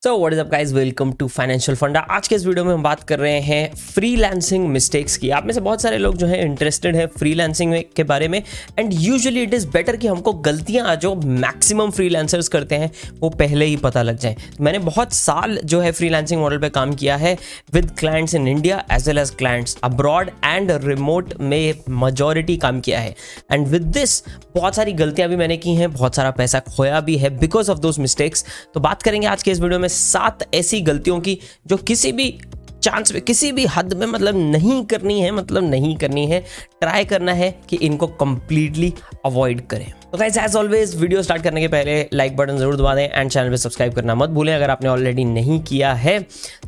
So what is up guys, welcome to financial funda. आज के इस वीडियो में हम बात कर रहे हैं फ्रीलांसिंग मिस्टेक्स की। आप में से बहुत सारे लोग जो है इंटरेस्टेड है फ्रीलांसिंग के बारे में, and usually it is better कि हमको गलतियां जो मैक्सिमम फ्रीलांसर्स करते हैं वो पहले ही पता लग जाए। मैंने बहुत साल जो है फ्रीलांसिंग मॉडल पे काम किया है with clients in India as well as clients abroad and remote में मेजॉरिटी काम किया है, एंड विद दिस बहुत सारी गलतियां भी मैंने की हैं, बहुत सारा पैसा खोया भी है बिकॉज ऑफ दोज मिस्टेक्स। तो बात करेंगे आज के इस वीडियो में 7 ऐसी गलतियों की जो किसी भी चांस में, किसी भी हद में नहीं करनी है, ट्राई करना है कि इनको कंप्लीटली अवॉइड करें। तो guys as always video start करने के पहले लाइक बटन जरूर दबा दें एंड चैनल पे सब्सक्राइब करना मत भूलें अगर आपने ऑलरेडी नहीं किया है।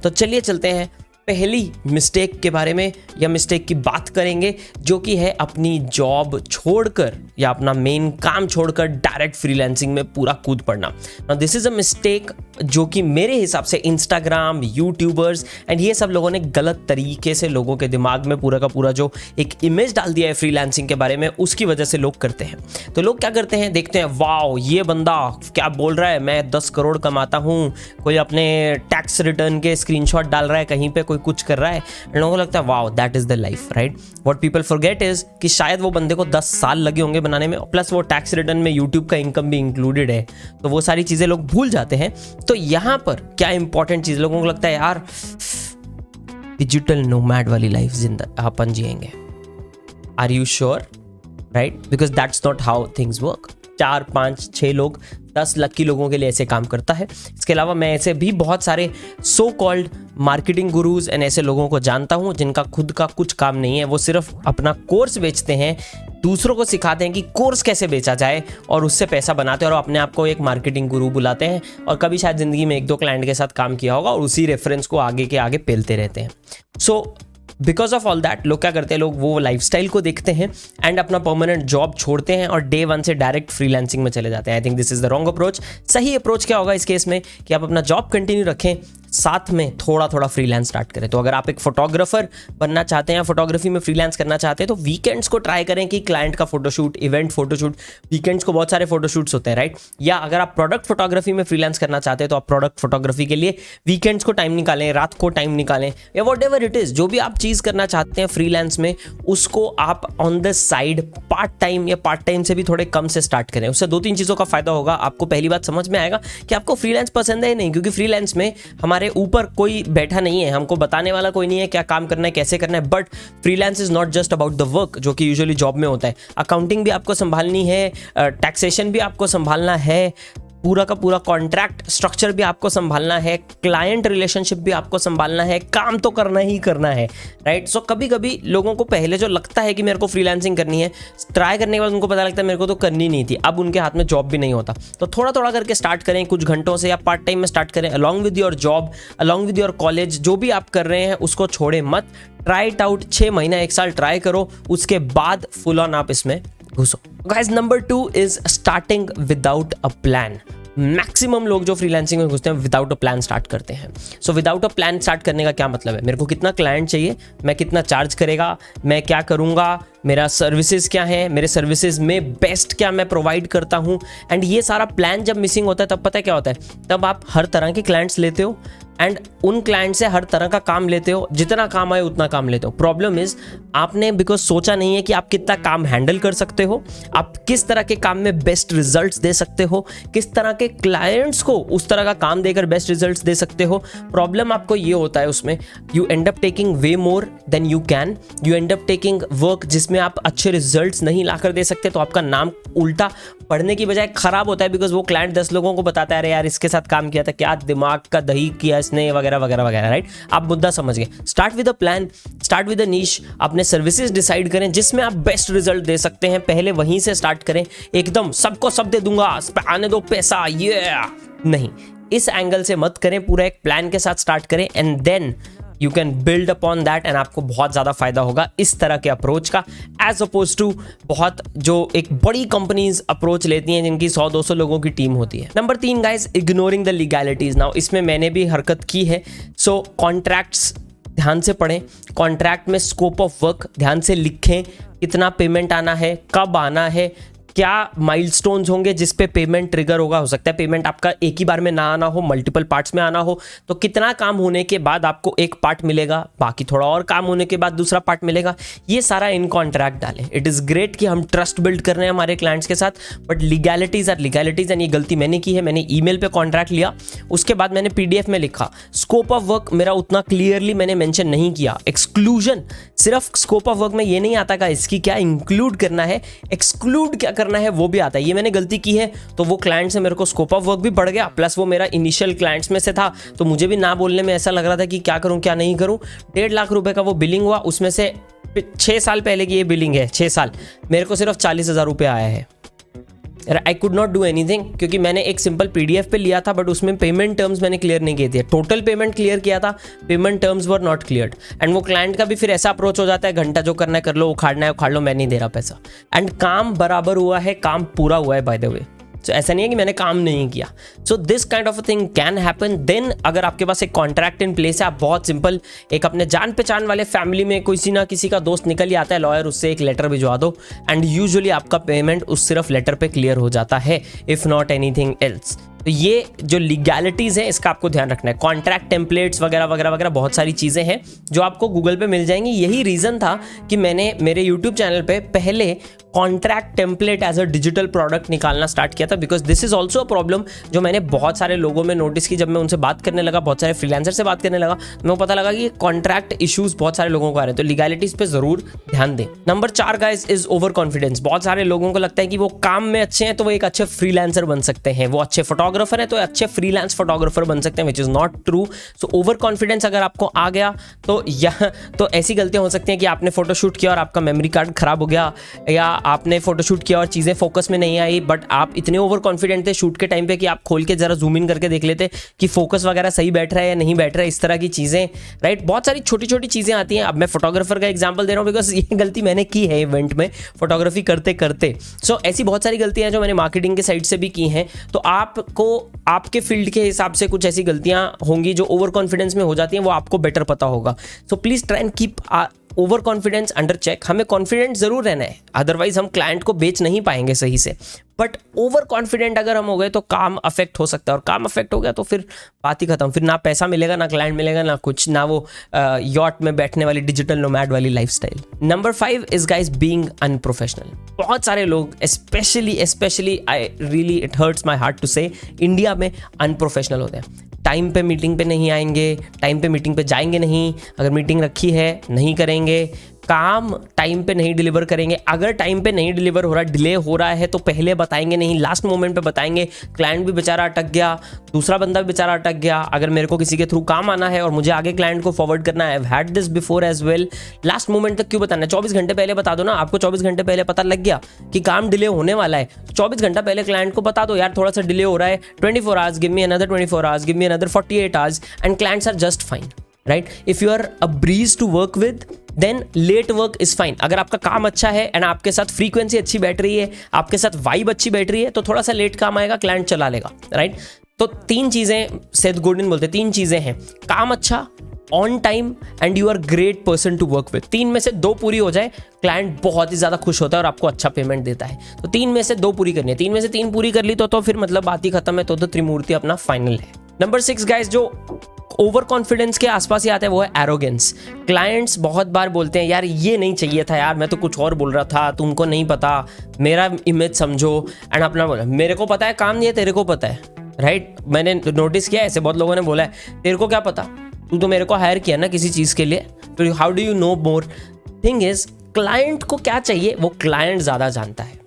तो चलिए चलते हैं पहली मिस्टेक के बारे में, या मिस्टेक की बात करेंगे जो कि है अपनी जॉब छोड़कर या अपना मेन काम छोड़कर डायरेक्ट फ्रीलांसिंग में पूरा कूद पड़ना। Now this is a mistake जो कि मेरे हिसाब से इंस्टाग्राम, यूट्यूबर्स एंड ये सब लोगों ने गलत तरीके से लोगों के दिमाग में पूरा का पूरा जो एक इमेज डाल दिया है फ्रीलांसिंग के बारे में, उसकी वजह से लोग करते हैं। तो लोग क्या करते हैं, देखते हैं वाओ ये बंदा क्या बोल रहा है, मैं 10 करोड़ कमाता हूँ, कोई अपने टैक्स रिटर्न के स्क्रीनशॉट डाल रहा है, कहीं पे कोई कुछ कर रहा है, लोगों को लगता है wow that is the life, right. What people forget is कि शायद वो बंदे को 10 साल लगे होंगे बनाने में, प्लस वो टैक्स रिटर्न में यूट्यूब का इनकम भी इंक्लूडेड है, तो वो सारी चीजें लोग भूल जाते हैं। तो यहां पर क्या इंपॉर्टेंट चीज, लोगों को लगता है यार डिजिटल नोमैड वाली लाइफ अपन जिएंगे। Are you sure, right, because that's not how things work. 4, 5, 6 लोग 10 लकी लोगों के लिए ऐसे काम करता है। इसके अलावा मैं ऐसे भी बहुत सारे so called marketing gurus and ऐसे लोगों को जानता हूं जिनका खुद का कुछ काम नहीं है, वो सिर्फ अपना कोर्स बेचते हैं, दूसरों को सिखाते हैं कि कोर्स कैसे बेचा जाए और उससे पैसा बनाते हैं, और अपने आप को एक मार्केटिंग गुरु बुलाते हैं, और कभी शायद जिंदगी में 1-2 क्लाइंट के साथ काम किया होगा और उसी रेफरेंस को आगे के आगे पेलते रहते हैं। So because of all that लोग क्या करते हैं, लोग वो लाइफस्टाइल को देखते हैं एंड अपना परमानेंट जॉब छोड़ते हैं और डे 1 से डायरेक्ट फ्रीलांसिंग में चले जाते हैं। I think this is the wrong approach. सही अप्रोच क्या होगा इस केस में कि आप अपना जॉब कंटिन्यू रखें, साथ में थोड़ा थोड़ा फ्रीलांस स्टार्ट करें। तो अगर आप एक फोटोग्राफर बनना चाहते हैं, फोटोग्राफी में फ्रीलांस करना चाहते हैं, तो वीकेंड्स को ट्राई करें कि क्लाइंट का फोटोशूट, इवेंट फोटोशूट, वीकेंड्स को बहुत सारे फोटोशूट्स होते हैं, राइट। या अगर आप प्रोडक्ट फोटोग्राफी में फ्रीलांस करना चाहते हैं तो आप प्रोडक्ट फोटोग्राफी के लिए वीकेंड्स को टाइम निकालें, रात को टाइम निकालें, या वॉट एवर इट इज, जो भी आप चीज़ करना चाहते हैं फ्रीलांस में, उसको आप on the side part time या पार्ट टाइम से भी थोड़े कम से स्टार्ट करें। उससे 2-3 चीज़ों का फायदा होगा। आपको पहली बात समझ में आएगा कि आपको फ्रीलांस पसंद है नहीं, क्योंकि फ्रीलांस में हमारे ऊपर कोई बैठा नहीं है, हमको बताने वाला कोई नहीं है क्या काम करना है, कैसे करना है। But freelance is not just about the work जो कि यूजुअली जॉब में होता है। अकाउंटिंग भी आपको संभालनी है, टैक्सेशन भी आपको संभालना है, पूरा का पूरा कॉन्ट्रैक्ट स्ट्रक्चर भी आपको संभालना है, क्लाइंट रिलेशनशिप भी आपको संभालना है, काम तो करना ही करना है, राइट। सो कभी कभी लोगों को पहले जो लगता है कि मेरे को फ्रीलांसिंग करनी है, ट्राई करने के बाद उनको पता लगता है मेरे को तो करनी नहीं थी, अब उनके हाथ में जॉब भी नहीं होता। तो थोड़ा थोड़ा करके स्टार्ट करें, कुछ घंटों से या पार्ट टाइम में स्टार्ट करें, along with your job, along with your college, जो भी आप कर रहे हैं उसको छोड़े मत। ट्राई इट आउट, 6 महीना 1 साल ट्राई करो, उसके बाद फुल ऑन आप इसमें घुसो। Guys number 2 is starting without a plan. Maximum लोग जो फ्रीलांसिंग में घुसते हैं विदाउट अ प्लान स्टार्ट करते हैं। So without a plan start करने का क्या मतलब है, मेरे को कितना क्लाइंट चाहिए, मैं कितना चार्ज करेगा, मैं क्या करूंगा, मेरा सर्विसेज क्या है, मेरे सर्विसेज में बेस्ट क्या मैं प्रोवाइड करता हूं, एंड ये सारा प्लान जब मिसिंग होता है तब पता है क्या होता है, तब आप हर तरह के क्लाइंट्स लेते हो एंड उन क्लाइंट से हर तरह का काम लेते हो, जितना काम आए उतना काम लेते हो। प्रॉब्लम इज आपने बिकॉज सोचा नहीं है कि आप कितना काम हैंडल कर सकते हो, आप किस तरह के काम में बेस्ट रिजल्ट्स दे सकते हो, किस तरह के क्लाइंट्स को उस तरह का काम देकर बेस्ट रिजल्ट्स दे सकते हो। प्रॉब्लम आपको ये होता है उसमें, you and up taking way more than you can, you and up taking work जिसमें आप अच्छे रिजल्ट्स नहीं लाकर दे सकते, तो आपका नाम उल्टा पढ़ने की बजाय खराब होता है, बिकॉज वो क्लाइंट 10 लोगों को बताता है अरे यार इसके साथ काम किया था, क्या दिमाग का दही किया इसने, वगैरह वगैरह वगैरह, राइट। आप मुद्दा समझ गए। Start with a plan, start with a niche, अपने सर्विसेज डिसाइड करें जिसमें आप बेस्ट रिजल्ट दे सकते हैं, पहले वहीं से स्टार्ट करें। एकदम सबको सब दे दूंगा, आने दो पैसा, ये नहीं, इस एंगल से मत करें, पूरा एक प्लान के साथ स्टार्ट करें and then you can build upon that, and आपको बहुत ज़्यादा फायदा होगा इस तरह के अप्रोच का, एज अपोज टू बहुत जो एक बड़ी कंपनीज अप्रोच लेती हैं जिनकी 100-200 लोगों की टीम होती है। Number 3 guys, ignoring the legalities. Now इसमें मैंने भी हरकत की है। सो कॉन्ट्रैक्ट्स ध्यान से पढ़ें, कॉन्ट्रैक्ट में स्कोप ऑफ वर्क ध्यान से लिखें, कितना पेमेंट आना है, कब आना है, क्या माइलस्टोन्स होंगे जिस पे पेमेंट ट्रिगर होगा, हो सकता है पेमेंट आपका एक ही बार में ना आना हो, मल्टीपल पार्ट्स में आना हो, तो कितना काम होने के बाद आपको एक पार्ट मिलेगा, बाकी थोड़ा और काम होने के बाद दूसरा पार्ट मिलेगा, ये सारा इन कॉन्ट्रैक्ट डालें। इट इज़ ग्रेट कि हम ट्रस्ट बिल्ड कर रहे हैं हमारे क्लाइंट्स के साथ, but legalities are legalities and ये गलती मैंने की है। मैंने ईमेल पे कॉन्ट्रैक्ट लिया, उसके बाद मैंने पीडीएफ में लिखा, स्कोप ऑफ वर्क मेरा उतना क्लियरली मैंने मेंशन नहीं किया। एक्सक्लूजन सिर्फ स्कोप ऑफ वर्क में ये नहीं आता का इसकी क्या इंक्लूड करना है, एक्सक्लूड क्या करना है वो भी आता है। ये मैंने गलती की है, तो वो क्लाइंट से मेरे को स्कोप ऑफ वर्क भी बढ़ गया, प्लस वो मेरा इनिशियल क्लाइंट्स में से था, तो मुझे भी ना बोलने में ऐसा लग रहा था कि क्या करूं क्या नहीं करूं। 1.5 लाख रुपए का वो बिलिंग हुआ, उसमें से 6 साल पहले की ये बिलिंग है, 6 साल, मेरे को सिर्फ 40,000 रुपये आया है। I could not do anything क्योंकि मैंने एक सिंपल पीडीएफ पे लिया था, बट उसमें पेमेंट टर्म्स मैंने क्लियर नहीं किए थे। टोटल पेमेंट क्लियर किया था, payment terms were not cleared. And वो क्लाइंट का भी फिर ऐसा अप्रोच हो जाता है, घंटा जो करना है कर लो, उखाड़ना है उखाड़ लो, मैं नहीं दे रहा पैसा। एंड काम बराबर हुआ है, काम पूरा हुआ है बाय द वे। सो ऐसा नहीं है कि मैंने काम नहीं किया। So this kind of a thing can happen. Then अगर आपके पास एक कॉन्ट्रैक्ट इन प्लेस है, आप बहुत सिंपल एक अपने जान पहचान वाले फैमिली में किसी ना किसी का दोस्त निकल ही आता है लॉयर, उससे एक लेटर भिजवा दो एंड यूजुअली आपका पेमेंट उस सिर्फ लेटर पे क्लियर हो जाता है, इफ नॉट एनीथिंग एल्स। तो ये जो लीगैलिटीज़ है इसका आपको ध्यान रखना है। कॉन्ट्रैक्ट टेम्पलेट्स वगैरह वगैरह वगैरह बहुत सारी चीज़ें हैं जो आपको गूगल पे मिल जाएंगी। यही रीज़न था कि मैंने मेरे यूट्यूब चैनल पे पहले contract template as a digital product निकालना स्टार्ट किया था, because this is also a problem जो मैंने बहुत सारे लोगों में नोटिस की। जब मैं उनसे बात करने लगा, बहुत सारे फ्रीलांसर से बात करने लगा, तो मेरे को पता लगा कि कॉन्ट्रैक्ट इश्यूज बहुत सारे लोगों को आ रहे हैं, तो लीगैलिटीज पे जरूर ध्यान दें। Number 4 guys is over confidence. बहुत सारे लोगों को लगता है कि वो काम में अच्छे हैं तो वो एक अच्छे फ्रीलांसर बन सकते हैं, वो अच्छे फोटोग्राफर हैं तो अच्छे फ्रीलांस फोटोग्राफर बन सकते हैं, which is not true. So over confidence अगर आपको आ गया तो तो ऐसी गलतियां हो सकती हैं कि आपने फोटोशूट किया और आपका मेमोरी कार्ड खराब हो गया, या आपने फोटोशूट किया और चीज़ें फोकस में नहीं आई, बट आप इतने ओवर कॉन्फिडेंट थे शूट के टाइम पे कि आप खोल के जरा जूम इन करके देख लेते कि फोकस वगैरह सही बैठ रहा है या नहीं बैठ रहा है, इस तरह की चीज़ें, राइट। बहुत सारी छोटी छोटी चीज़ें आती हैं। अब मैं फोटोग्राफर का एग्जांपल दे रहा हूँ बिकॉज ये गलती मैंने की है इवेंट में फोटोग्राफी करते करते। सो ऐसी बहुत सारी गलतियां हैं जो मैंने मार्केटिंग के साइड से भी की हैं। तो आपको आपके फील्ड के हिसाब से कुछ ऐसी गलतियां होंगी जो ओवर कॉन्फिडेंस में हो जाती हैं, वो आपको बेटर पता होगा। So please try and keep over confidence under check. हमें कॉन्फिडेंट जरूर रहना है, अदरवाइज हम क्लाइंट को बेच नहीं पाएंगे सही से। बट ओवर कॉन्फिडेंट अगर हम हो गए तो काम अफेक्ट हो सकता है, और काम अफेक्ट हो गया तो फिर बात ही खत्म। फिर ना पैसा मिलेगा, ना क्लाइंट मिलेगा, ना कुछ, ना वो यॉट में बैठने वाली डिजिटल नोमैड वाली lifestyle. Number 5 is guys being unprofessional. बहुत सारे लोग specially I really it hurts my heart to say, India में अनप्रोफेशनल होते हैं। टाइम पे मीटिंग पे नहीं आएंगे, टाइम पे मीटिंग पे जाएंगे नहीं, अगर मीटिंग रखी है नहीं करेंगे, काम टाइम पे नहीं डिलीवर करेंगे, अगर टाइम पे नहीं डिलीवर हो रहा, डिले हो रहा है तो पहले बताएंगे नहीं, लास्ट मोमेंट पे बताएंगे। क्लाइंट भी बेचारा अटक गया, दूसरा बंदा भी बेचारा अटक गया। अगर मेरे को किसी के थ्रू काम आना है और मुझे आगे क्लाइंट को फॉरवर्ड करना है, I have had this before as well, last moment तक क्यों बताना है? 24 घंटे पहले बता दो ना। आपको 24 घंटे पहले पता लग गया कि काम डिले होने वाला है, 24 घंटा पहले क्लाइंट को बता दो, यार थोड़ा सा डिले हो रहा है, 24 hours, give me another 24 hours, give me another 48 hours, and clients are just fine, right. If you are a breeze to work with, then late work is fine. अगर आपका काम अच्छा है एंड आपके साथ फ्रीक्वेंसी अच्छी बैठ रही है, आपके साथ वाइब अच्छी बैठ रही है, तो थोड़ा सा लेट काम आएगा, क्लाइंट चला लेगा, राइट। तो 3 चीजें सेथ गोल्डन बोलते हैं, 3 चीजें हैं, काम अच्छा, on time and you are great person to work with. 3 में से 2 पूरी हो जाए, क्लाइंट बहुत ही ज्यादा खुश होता है और आपको अच्छा पेमेंट देता है। तो 3 में से 2 पूरी करनी है, 3 में से 3 पूरी कर ली तो फिर मतलब बात ही खत्म है, तो त्रिमूर्ति अपना फाइनल है। नंबर 6 गाइस जो ओवर कॉन्फिडेंस के आसपास ही आता है वो है एरोगेंस। क्लाइंट्स बहुत बार बोलते हैं, यार ये नहीं चाहिए था, यार मैं तो कुछ और बोल रहा था, तुमको नहीं पता, मेरा इमेज समझो, एंड अपना बोला मेरे को पता है काम नहीं है, तेरे को पता है, राइट। मैंने नोटिस किया ऐसे बहुत लोगों ने बोला है, तेरे को क्या पता, तू तो मेरे को हायर किया ना किसी चीज़ के लिए, तो how do you know more. Thing is client को क्या चाहिए वो क्लाइंट ज़्यादा जानता है,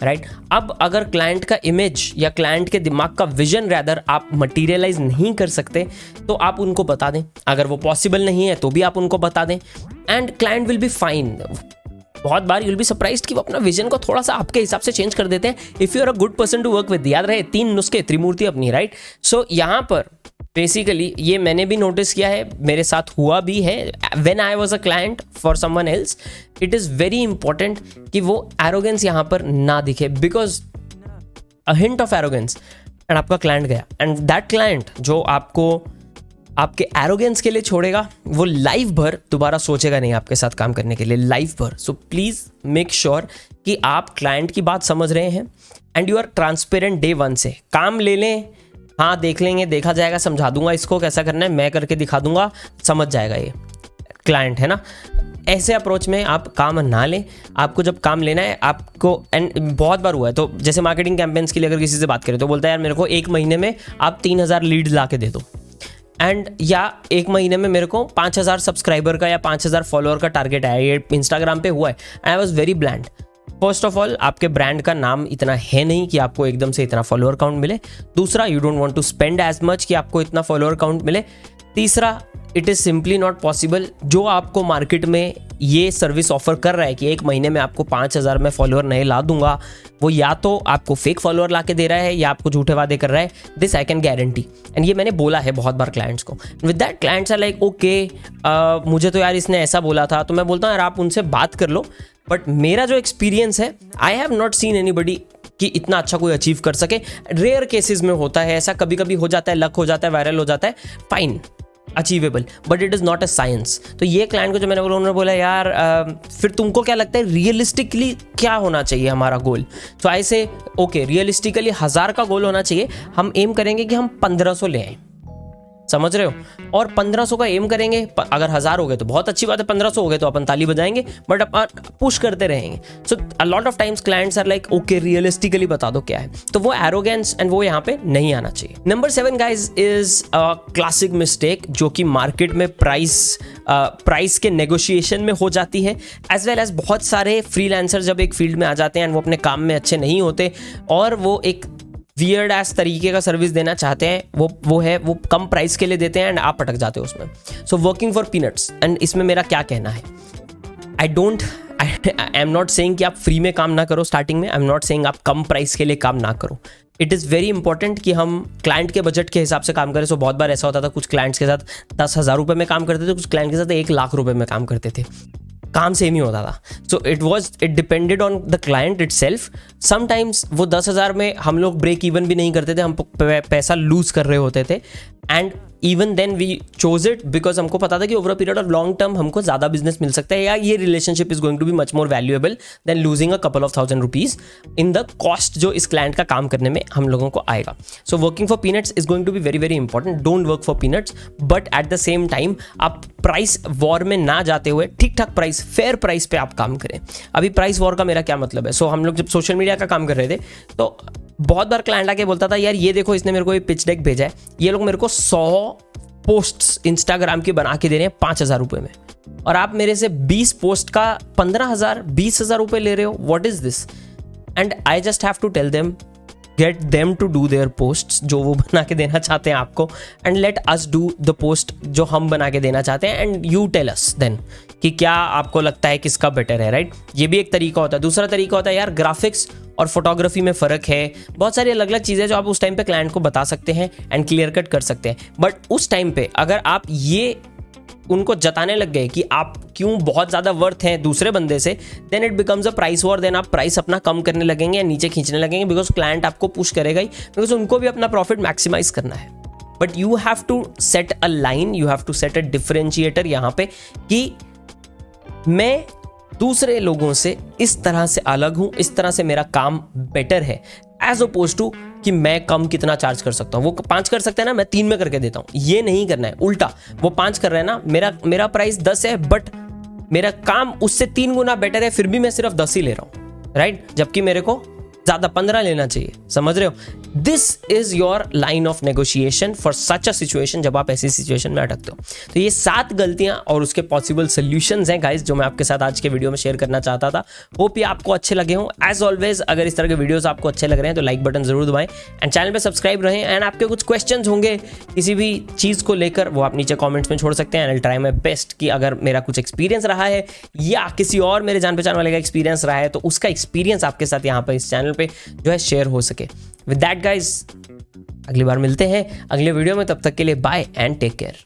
राइट। अब अगर क्लाइंट का इमेज या क्लाइंट के दिमाग का विजन रैदर आप मटीरियलाइज नहीं कर सकते तो आप उनको बता दें, अगर वो पॉसिबल नहीं है तो भी आप उनको बता दें, and client will be fine. बहुत बार यू विल बी सरप्राइज्ड कि वो अपना विजन को थोड़ा सा आपके हिसाब से चेंज कर देते हैं, if you are a good person to work with. याद रहे 3 नुस्खे, त्रिमूर्ति अपनी, राइट। सो यहाँ पर बेसिकली ये मैंने भी नोटिस किया है, मेरे साथ हुआ भी है, when I was a client for someone else, it is very important कि वो एरोगेंस यहाँ पर ना दिखे, because a hint of arrogance and आपका क्लाइंट गया, एंड दैट क्लाइंट जो आपको आपके एरोगेंस के लिए छोड़ेगा, वो लाइफ भर दोबारा सोचेगा नहीं आपके साथ काम करने के लिए, लाइफ भर। सो प्लीज़ मेक श्योर कि आप क्लाइंट की बात समझ रहे हैं and you are transparent day one से। काम ले लें, हाँ देख लेंगे, देखा जाएगा, समझा दूंगा इसको कैसा करना है, मैं करके दिखा दूंगा, समझ जाएगा ये क्लाइंट, है ना। ऐसे अप्रोच में आप काम ना लें। आपको जब काम लेना है आपको, एंड बहुत बार हुआ है, तो जैसे मार्केटिंग कैंपेन्स के लिए अगर किसी से बात करें तो बोलता है यार मेरे को 1 महीने में आप 3000 लीड ला के दे दो, एंड या 1 महीने में मेरे को 5000 सब्सक्राइबर का या 5000 फॉलोअर का टारगेट है। ये इंस्टाग्राम पे हुआ है। I was very bland. First of all, आपके ब्रांड का नाम इतना है नहीं कि आपको एकदम से इतना फॉलोअर काउंट मिले। दूसरा, you don't want to spend as much कि आपको इतना फॉलोअर काउंट मिले। तीसरा, it is simply not possible. जो आपको मार्केट में ये सर्विस ऑफर कर रहा है कि 1 महीने में आपको 5000 में फॉलोअर नए ला दूंगा, वो या तो आपको फेक फॉलोअर ला के दे रहा है या आपको झूठे वादे कर रहा है। This I can guarantee, and ये मैंने बोला है बहुत बार क्लाइंट्स को। With that clients are like okay, मुझे तो यार इसने ऐसा बोला था। तो मैं बोलता हूँ यार आप उनसे बात कर लो, बट मेरा जो एक्सपीरियंस है, I have not seen anybody कि इतना अच्छा कोई अचीव कर सके। रेयर केसेस में होता है ऐसा, कभी कभी हो जाता है, लक हो जाता है, वायरल हो जाता है, fine, achievable, but it is not a science. तो ये क्लाइंट को जो मैंने बोला, उन्होंने बोला यार फिर तुमको क्या लगता है रियलिस्टिकली क्या होना चाहिए हमारा गोल। तो ऐसे ओके, रियलिस्टिकली 1000 का गोल होना चाहिए। हम एम करेंगे कि हम 1500 ले आए, समझ रहे हो, और 1500 का एम करेंगे। अगर 1000 हो गए तो बहुत अच्छी बात है, 1500 हो गए तो अपन ताली बजाएंगे, बट अपन पुश करते रहेंगे। So a lot of times clients are like okay realistically बता दो क्या है। तो वो एरोगेंस एंड वो यहाँ पे नहीं आना चाहिए। Number 7 guys is a classic mistake जो कि मार्केट में प्राइस के नेगोशिएशन में हो जाती है, एज वेल एज बहुत सारे फ्रीलांसर जब एक फील्ड में आ जाते हैं एंड वो अपने काम में अच्छे नहीं होते और वो एक वियर्ड एस तरीके का सर्विस देना चाहते हैं, वो कम प्राइस के लिए देते हैं एंड आप अटक जाते हो उसमें। सो वर्किंग फॉर पीनट्स, एंड इसमें मेरा क्या कहना है, आई एम नॉट सेइंग कि आप फ्री में काम ना करो स्टार्टिंग में, आई एम नॉट सेइंग आप कम प्राइस के लिए काम ना करो। इट इज़ वेरी इंपॉर्टेंट कि हम क्लाइंट के बजट के हिसाब से काम करें। सो बहुत बार ऐसा होता था, कुछ क्लाइंट्स के साथ 10,000 रुपये में काम करते थे, कुछ क्लाइंट के साथ 1 लाख रुपये में काम करते थे, काम सेम ही होता था। So it depended on the client it self. Sometimes वो 10,000 में हम लोग ब्रेक इवन भी नहीं करते थे, हम पैसा लूज कर रहे होते थे, and even then we chose it because हमको पता था कि over a period of long term हमको ज़्यादा बिजनेस मिल सकता है, या ये relationship is going to be much more valuable than losing a couple of thousand rupees in the cost जो इस क्लाइंट का काम करने में हम लोगों को आएगा। So working for peanuts is going to be very very important. Don't work for peanuts, but at the same time आप प्राइस वॉर में ना जाते हुए ठीक ठाक प्राइस, फेयर प्राइस पे आप काम करें। अभी प्राइस वॉर का मेरा क्या मतलब है, सो हम लोग जब सोशल मीडिया का काम कर रहे थे तो बहुत बार क्लाइंट आके बोलता था यार ये देखो इसने मेरे को ये पिच डेक भेजा है, ये लोग मेरे को 100 पोस्ट्स इंस्टाग्राम के बना के दे रहे हैं 5,000 रुपये में, और आप मेरे से 20 पोस्ट का 15,000 20,000 रुपये ले रहे हो। What is this? And I just have to tell them, get them to do their posts जो वो बना के देना चाहते हैं आपको, and let us do the post जो हम बना के देना चाहते हैं, and you tell us then कि क्या आपको लगता है किसका बेटर है, राइट? ये भी एक तरीका होता है। दूसरा तरीका होता है यार ग्राफिक्स और फोटोग्राफी में फ़र्क है, बहुत सारी अलग अलग चीज़ें जो आप उस टाइम पे क्लाइंट को बता सकते हैं एंड क्लियर कट कर सकते हैं। बट उस टाइम पे अगर आप ये उनको जताने लग गए कि आप क्यों बहुत ज़्यादा वर्थ हैं दूसरे बंदे से, then it becomes a price war. देन आप प्राइस अपना कम करने लगेंगे या नीचे खींचने लगेंगे, बिकॉज क्लाइंट आपको पुश करेगा ही, बिकॉज उनको भी अपना प्रॉफिट मैक्सिमाइज करना है। But you have to set a line, you have to set a differentiator यहाँ पे कि मैं दूसरे लोगों से इस तरह से अलग हूं, इस तरह से मेरा काम बेटर है, एज अपोज टू कि मैं कम कितना चार्ज कर सकता हूं। वो 5 कर सकते हैं ना, मैं 3 में करके देता हूं। ये नहीं करना है, उल्टा वो 5 कर रहे हैं ना, मेरा प्राइस 10 है, बट मेरा काम उससे 3 गुना बेटर है, फिर भी मैं सिर्फ 10 ही ले रहा हूं, राइट? जबकि मेरे को ज़्यादा 15 लेना चाहिए, समझ रहे हो? This is your line of negotiation for such a situation, जब आप ऐसी सिचुएशन में अटकते हो। तो ये 7 गलतियां और उसके पॉसिबल सोल्यूशंस हैं गाइस, जो मैं आपके साथ आज के वीडियो में शेयर करना चाहता था। होप ये आपको अच्छे लगे हों। एज ऑलवेज, अगर इस तरह के वीडियोस आपको अच्छे लग रहे हैं तो लाइक बटन जरूर दबाएं एंड चैनल पे सब्सक्राइब रहें। एंड आपके कुछ क्वेश्चंस होंगे किसी भी चीज़ को लेकर, वो आप नीचे कॉमेंट्स में छोड़ सकते हैं। एंड ट्राई माई बेस्ट कि अगर मेरा कुछ एक्सपीरियंस रहा है या किसी और मेरे जान पहचान वाले का एक्सपीरियंस रहा है, तो उसका एक्सपीरियंस आपके साथ यहाँ पर इस चैनल पर जो है शेयर हो सके। विद दैट गाइज, अगली बार मिलते हैं अगले वीडियो में, तब तक के लिए बाय एंड टेक केयर।